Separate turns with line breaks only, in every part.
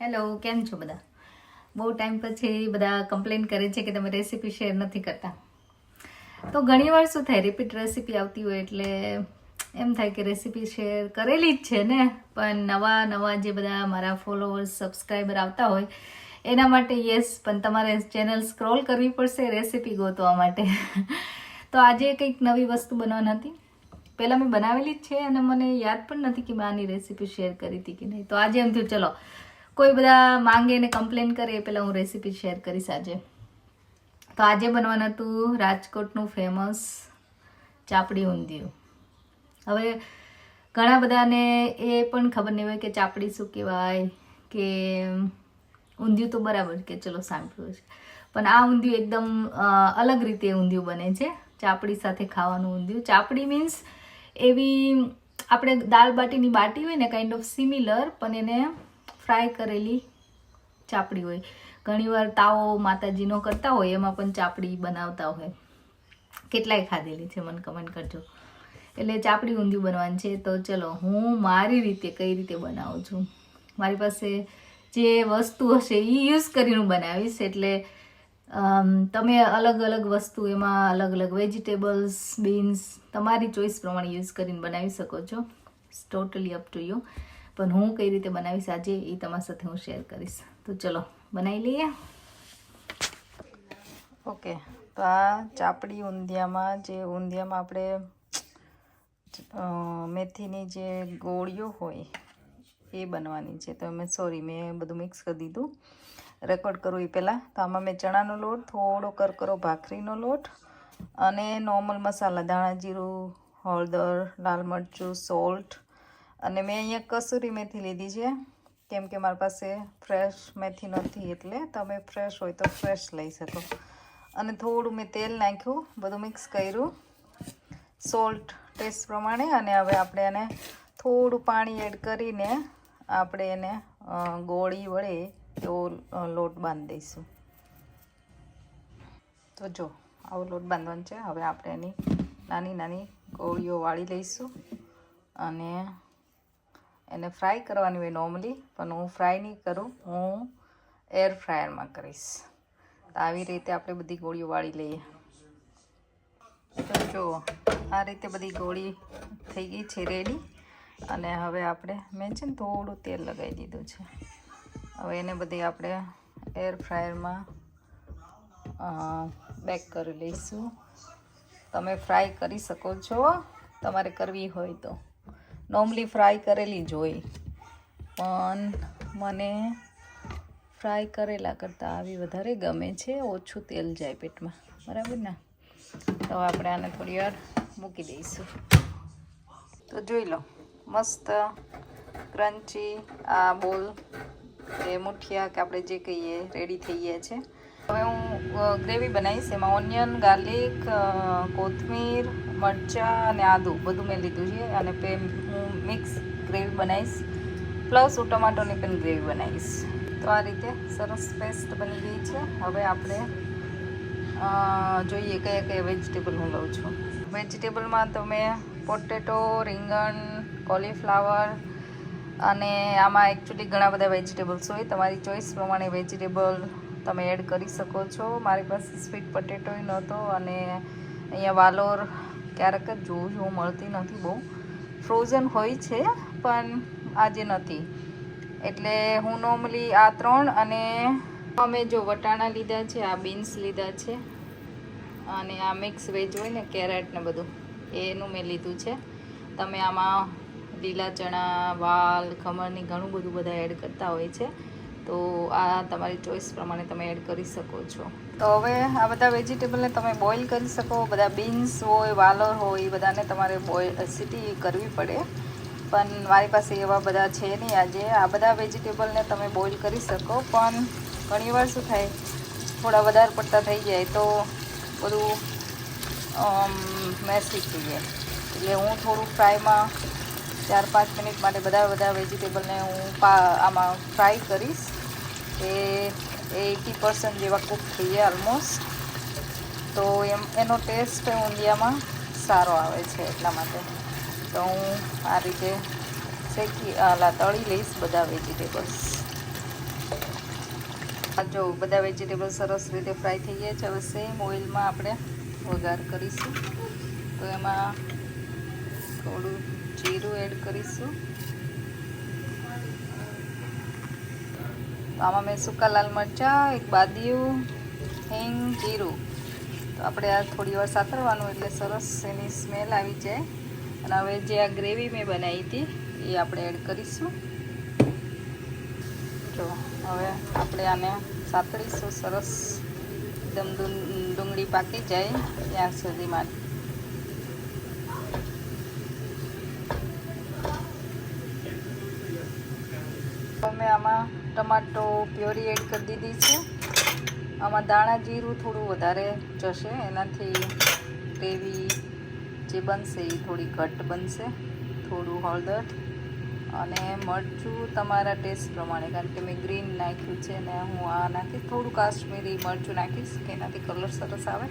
Hello, કેમ છો બધા? બહુ ટાઈમ પછી બધા કમ્પ્લેન કરે છે કે તમે રેસીપી શેર નથી કરતા. તો ઘણી વાર શું થાય, રિપીટ રેસીપી આવતી હોય એટલે એમ થાય કે રેસીપી શેર કરેલી જ છે ને, પણ નવા નવા જે બધા મારા ફોલોઅર્સ સબસ્ક્રાઈબર આવતા હોય એના માટે યસ, પણ તમારે ચેનલ સ્ક્રોલ કરવી પડશે રેસીપી ગોતવા માટે. તો આજે કંઈક નવી વસ્તુ બનાવવાની હતી. પહેલાં મેં બનાવેલી જ છે અને મને યાદ પણ નથી કે મેં આની રેસીપી શેર કરી હતી કે નહીં. તો આજે એમ થયું ચલો કોઈ બધા માંગે ને કમ્પ્લેન કરે એ પહેલાં હું રેસીપી શેર કરીશ આજે. તો આજે બનવાનું હતું રાજકોટનું ફેમસ ચાપડી ઊંધિયું. હવે ઘણા બધાને એ પણ ખબર નહીં હોય કે ચાપડી શું કહેવાય, કે ઊંધિયું તો બરાબર કે ચલો સાંભળ્યું છે, પણ આ ઊંધિયું એકદમ અલગ રીતે ઊંધિયું બને છે. ચાપડી સાથે ખાવાનું ઊંધિયું. ચાપડી મીન્સ એવી આપણે દાળ બાટીની બાટી હોય ને, કાઇન્ડ ઓફ સિમિલર, પણ એને ફ્રાય કરેલી ચાપડી હોય. ઘણીવાર તાવો માતાજીનો કરતા હોય એમાં પણ ચાપડી બનાવતા હોય. કેટલાય ખાધેલી છે, મને કમેન્ટ કરજો. એટલે ચાપડી ઊંધિયું બનવાનું છે. તો ચલો હું મારી રીતે કઈ રીતે બનાવું છું, મારી પાસે જે વસ્તુ હશે એ યુઝ કરીને હું બનાવીશ. એટલે તમે અલગ અલગ વસ્તુ એમાં અલગ અલગ વેજીટેબલ્સ, બીન્સ તમારી ચોઈસ પ્રમાણે યુઝ કરીને બનાવી શકો છો. It's totally up to you. પણ હું કઈ રીતે બનાવીશ આજે એ તમારી સાથે હું શેર કરીશ. તો ચલો બનાવી લઈએ. ઓકે, તો આ ચાપડી ઊંધિયામાં આપણે મેથીની જે ગોળીઓ હોય એ બનવાની છે. તો મેં બધું મિક્સ કરી દીધું. રેકોર્ડ કરું એ પહેલાં તો આમાં મેં ચણાનો લોટ, થોડો કરકરો ભાખરીનો લોટ અને નોર્મલ મસાલા, ધાણા જીરું, હળદર, લાલ મરચું, સોલ્ટ, અને મેં અહીંયા કસૂરી મેથી લીધી છે, કેમ કે મારી પાસે ફ્રેશ મેથી નથી, એટલે તમે ફ્રેશ હોય તો ફ્રેશ લઈ શકો. અને થોડું મેં તેલ નાખ્યું, બધું મિક્સ કર્યું, સોલ્ટ ટેસ્ટ પ્રમાણે. અને હવે આપણે એને થોડું પાણી એડ કરીને આપણે એને ગોળી વડે એવો લોટ બાંધી દઈશું. તો જો આવો લોટ બાંધવાનો છે. હવે આપણે એની નાની નાની ગોળીઓ વાળી લઈશું અને એને ફ્રાય કરવાની હોય નોર્મલી, પણ હું ફ્રાય નહીં કરું, હું એર ફ્રાયરમાં કરીશ. તો આવી રીતે આપણે બધી ગોળીઓ વાળી લઈએ. તો જો આ રીતે બધી ગોળી થઈ ગઈ છે રેડી. અને હવે મેં છે ને થોડું તેલ લગાવી દીધું છે. હવે એને બધી આપણે એર ફ્રાયરમાં બેક કરી લઈશું. તમે ફ્રાય કરી શકો છો તમારે કરવી હોય તો. નોર્મલી ફ્રાય કરેલી જ હોય, પણ મને ફ્રાય કરેલા કરતાં આવી વધારે ગમે છે. ઓછું તેલ જાય પેટમાં, બરાબર ને? તો આપણે આને થોડી વાર મૂકી દઈશું. તો જોઈ લો, મસ્ત ક્રન્ચી આ બોલ એ મુઠિયા કે આપણે જે કહીએ રેડી થઈ ગયા છે. હવે હું ગ્રેવી બનાવીશ. એમાં ઓનિયન, ગાર્લિક, કોથમીર, મરચાં અને આદું બધું મેં લીધું છે. અને હું મિક્સ ગ્રેવી બનાવીશ, પ્લસ હું ટમાટોની પણ ગ્રેવી બનાવીશ. તો આ રીતે સરસ પેસ્ટ બની ગઈ છે. હવે આપણે જોઈએ કયા કયા વેજીટેબલ હું લઉં છું. વેજીટેબલમાં તમે પોટેટો, રીંગણ, કોલીફ્લાવર, અને આમાં એકચ્યુઅલી ઘણા બધા વેજીટેબલ્સ હોય. તમારી ચોઈસ પ્રમાણે વેજીટેબલ તમે એડ કરી શકો છો. મારી પાસે સ્વીટ પટેટોય નહોતો, અને અહીંયા વાલોર ક્યારેક જ જોઉં મળતી નથી બહુ. ફ્રોઝન હોય છે પણ આજે નથી. એટલે હું નોર્મલી આ 3, અને અમે જો વટાણા લીધા છે, આ બીન્સ લીધા છે, અને આ મિક્સ વેજ હોય ને, કેરેટ ને બધું એનું મેં લીધું છે. તમે આમાં લીલા ચણા, વાલ, ખમણની ઘણું બધું બધા એડ કરતા હોય છે. તો આ તમારી ચોઈસ પ્રમાણે તમે એડ કરી શકો છો. તો હવે આ બધા વેજીટેબલને તમે બોઇલ કરી શકો. બધા બીન્સ હોય, વાલોર હોય, એ બધાને તમારે સીટી કરવી પડે, પણ મારી પાસે એવા બધા છે નહીં આજે. આ બધા વેજીટેબલને તમે બોઇલ કરી શકો, પણ ઘણીવાર શું થાય, થોડા વધારે પડતા થઈ જાય તો બધું મેસી થઈ જાય. એટલે હું થોડું ફ્રાયમાં 4-5 મિનિટ માટે બધા વેજીટેબલને હું આમાં ફ્રાય કરીશ. એ 80% જેવા કૂક થઈ જાય ઓલમોસ્ટ. તો એનો ટેસ્ટ ઊંધિયામાં સારો આવે છે, એટલા માટે. તો હું આ રીતે તળી લઈશ બધા વેજીટેબલ્સ. જો બધા વેજીટેબલ સરસ રીતે ફ્રાય થઈ ગયા છે. હવે સેમ ઓઇલમાં આપણે વઘાર કરીશું. તો એમાં થોડું જીરું એડ કરીશું. તો આમાં મેં સૂકા લાલ મરચાં, એક બાદિયું, હિંગ, જીરું. તો આપણે આ થોડી વાર સાતરવાનું એટલે સરસ એની સ્મેલ આવી જાય. અને હવે જે આ ગ્રેવી મેં બનાવી હતી એ આપણે એડ કરીશું. જો હવે આપણે આને સાતળીશું સરસ, એકદમ ડુંગળી પાકી જાય ત્યાં સુધીમાં. મેં આમાં ટમાટો પ્યોરી એડ કરી દીધી છે. આમાં દાણા જીરું થોડું વધારે જશે, એનાથી ગ્રેવી જે બનશે એ થોડી ઘટ્ટ બનશે. થોડું હળદર અને મરચું તમારા ટેસ્ટ પ્રમાણે, કારણ કે મેં ગ્રીન નાખ્યું છે ને હું આ નાખીશ. થોડું કાશ્મીરી મરચું નાખીશ કે એનાથી કલર સરસ આવે.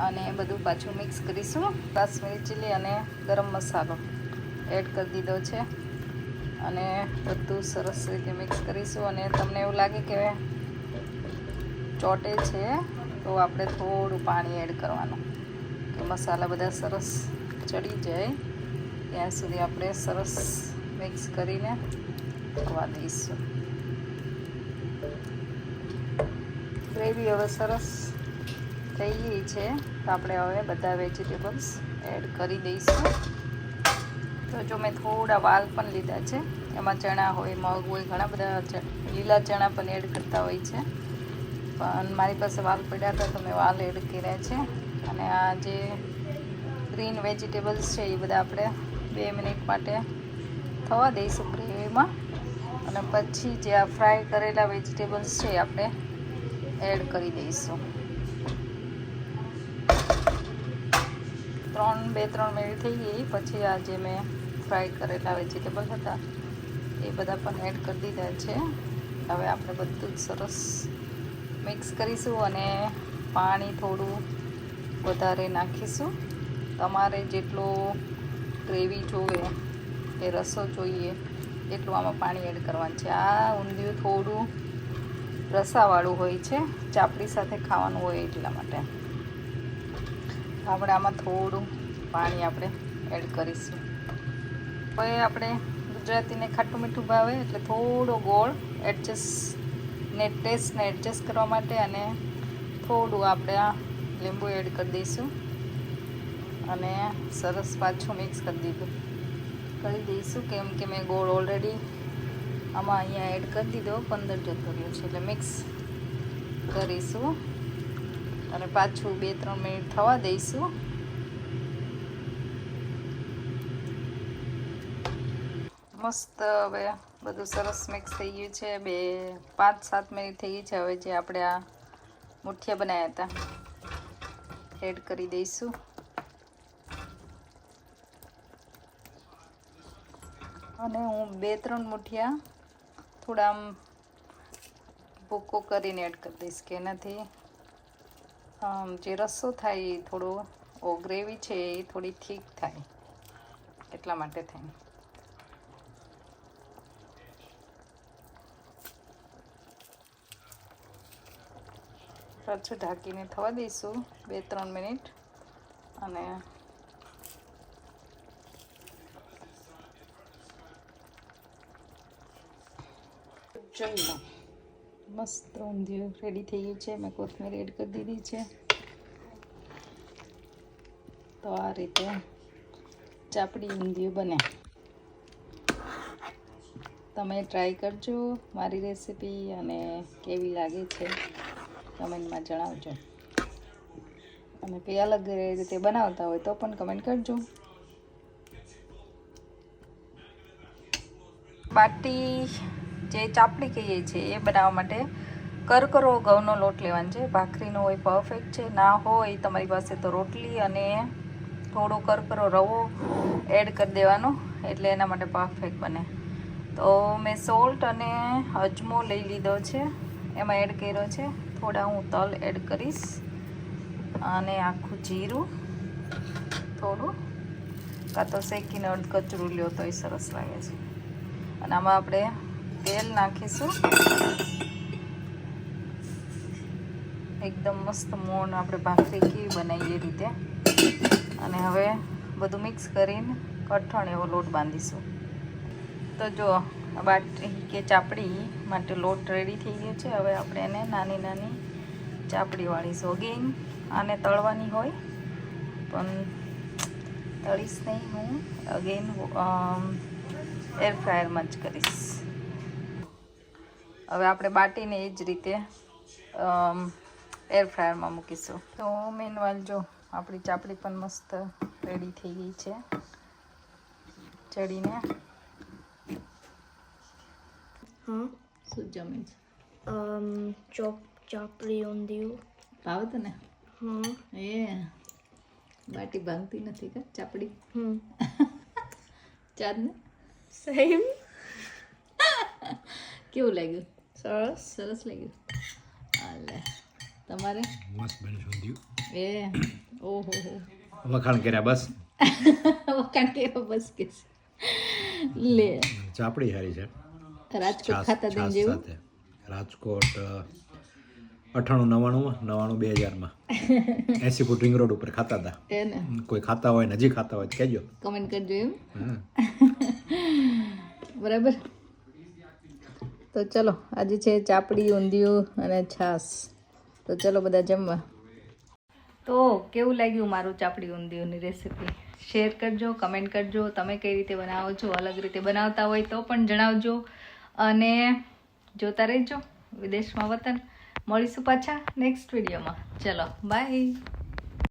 અને બધું પાછું મિક્સ કરીશું. કાશ્મીરી ચીલી અને ગરમ મસાલો એડ કરી દીધો છે અને બધું સરસ રીતે મિક્સ કરીશું. અને તમને એવું લાગે કે ચોટે છે તો આપણે થોડું પાણી એડ કરવાનું, કે મસાલા બધા સરસ ચડી જાય ત્યાં સુધી આપણે સરસ મિક્સ કરીને થવા દઈશું. ગ્રેવી હવે સરસ થઈ ગઈ છે તો આપણે હવે બધા વેજીટેબલ્સ એડ કરી દઈશું. તો જો મેં થોડા વાલ પણ લીધા છે. એમાં ચણા હોય, મગ હોય, ઘણા બધા લીલા ચણા પણ એડ કરતા હોય છે. પણ મારી પાસે વાલ પડ્યા હતા તો મેં વાલ એડ કર્યા છે. અને આ જે ગ્રીન વેજીટેબલ્સ છે એ બધા આપણે 2 મિનિટ માટે થવા દઈશું ગ્રેવીમાં. અને પછી જે આ ફ્રાય કરેલા વેજીટેબલ્સ છે એ આપણે એડ કરી દઈશું. 2-3 મિનિટ થઈ ગઈ પછી આ જે મેં ફ્રાય કરેલા વેજીટેબલ હતા એ બધા પણ એડ કરી દીધા છે. હવે આપણે બધું જ સરસ મિક્સ કરીશું અને પાણી થોડું વધારે નાખીશું. તમારે જેટલો ગ્રેવી જોવે કે રસો જોઈએ એટલું આમાં પાણી એડ કરવાનું છે. આ ઊંધિયું થોડું રસાવાળું હોય છે, ચાપડી સાથે ખાવાનું હોય એટલા માટે આપણે આમાં થોડું પાણી આપણે એડ કરીશું. હવે આપણે ગુજરાતીને ખાટું મીઠું ભાવે એટલે થોડો ગોળ ટેસ્ટને એડજસ્ટ કરવા માટે અને થોડું આપણે આ લીંબુ એડ કરી દઈશું. અને સરસ પાછું મિક્સ કરી દઈશું, કેમ કે મેં ગોળ ઓલરેડી આમાં અહીંયા એડ કરી દીધો, 15 જતો રહ્યો છે એટલે મિક્સ કરીશું અને પાછું 2-3 મિનિટ થવા દઈશું. મસ્ત હવે બધું સરસ મિક્સ થઈ ગયું છે. 5-7 મિનિટ થઈ ગઈ છે. હવે જે આપણે આ મુઠિયા બનાવ્યા હતા એડ કરી દઈશું. અને હું 2-3 મુઠિયા થોડા આમ ભૂકો કરીને એડ કરી દઈશ, કે એનાથી જે રસો થાય એ થોડો ગ્રેવી છે એ થોડી ઠીક થાય એટલા માટે થાય. પાછું ઢાંકીને થવા દઈશું 2-3 મિનિટ. અને જોઈ લો મસ્ત ઊંધિયું રેડી થઈ ગયું છે. મેં કોથમીર એડ કરી દીધી છે. તો આ રીતે ચાપડી ઊંધિયું બને. તમે ટ્રાય કરજો મારી રેસીપી અને કેવી લાગે છે કમેન્ટમાં જણાવજો. અને કંઈ અલગ રીતે બનાવતા હોય તો પણ કમેન્ટ કરજો. બાટી જે ચાપડી કહીએ છીએ એ બનાવવા માટે કરકરો ઘઉંનો લોટ લેવાનો છે. ભાખરીનો હોય પરફેક્ટ છે, ના હોય તમારી પાસે તો રોટલી અને થોડો કરકરો રવો એડ કરી દેવાનો એટલે એના માટે પરફેક્ટ બને. તો મેં સોલ્ટ અને અજમો લઈ લીધો છે, એમાં એડ કર્યો છે. થોડા હું તલ એડ કરીશ અને આખું જીરું થોડું, કાં તો શેકીને અડધ કચરું લ્યો તો એ સરસ લાગે છે. અને આમાં આપણે તેલ નાખીશું એકદમ મસ્ત મોણ આપણે ભાખરી કેવી બનાવીએ એ રીતે. અને હવે બધું મિક્સ કરીને કઠણ એવો લોટ બાંધીશું. તો જો બાટી કે ચાપડી માટે લોટ રેડી થઈ ગયો છે. હવે આપણે એને નાની નાની ચાપડી વાળીશું. અગેન આને તળવાની હોય પણ તળીશ નહીં હું. અગેન એર ફ્રાયરમાં જ કરીશ. હવે આપણે બાટીને એ જ રીતે એર ફ્રાયરમાં મૂકીશું. તો મેનવાલ જો આપણી ચાપડી પણ મસ્ત રેડી થઈ ગઈ છે ચડીને.
હા
શું જમે છે?
ચાપડી ઊંધિયું
ભાવે તને?
હા
એ બાટી ભાંગતી નથી કે ચાપડી? ચાદ ને
સેમ.
કેવું લાગ્યું?
સરસ.
સરસ લાગ્યું. હાલે તમારે?
મસ્ત બને છે ઊંધિયું.
એ ઓહો
વખાણ કર્યા બસ.
વખાણ કર્યો બસ કે લે.
ચાપડી સારી છે.
રાજકોટ ખાતા તેમ જેવું.
સાથે રાજકોટ 98-99 2000 80 ફૂટ રિંગ રોડ ઉપર ખાતા હતા.
એને
કોઈ ખાતા હોય ને હજી ખાતા હોય તો કહેજો.
કમેન્ટ કરજો એમ.
હા
બરાબર. તો ચલો આજે છે ચાપડી ઊંધિયું અને છાશ. તો ચલો બધા જમવા. તો કેવું લાગ્યું મારું ચાપડી ઊંધિયુંની રેસીપી? શેર કરજો, કમેન્ટ કરજો. તમે કઈ રીતે બનાવો છો? અલગ રીતે બનાવતા હોય તો પણ જણાવજો. અને જોતા રહેજો વિદેશમાં વતન. મળીશું પાછા નેક્સ્ટ વિડીયોમાં. ચલો બાય.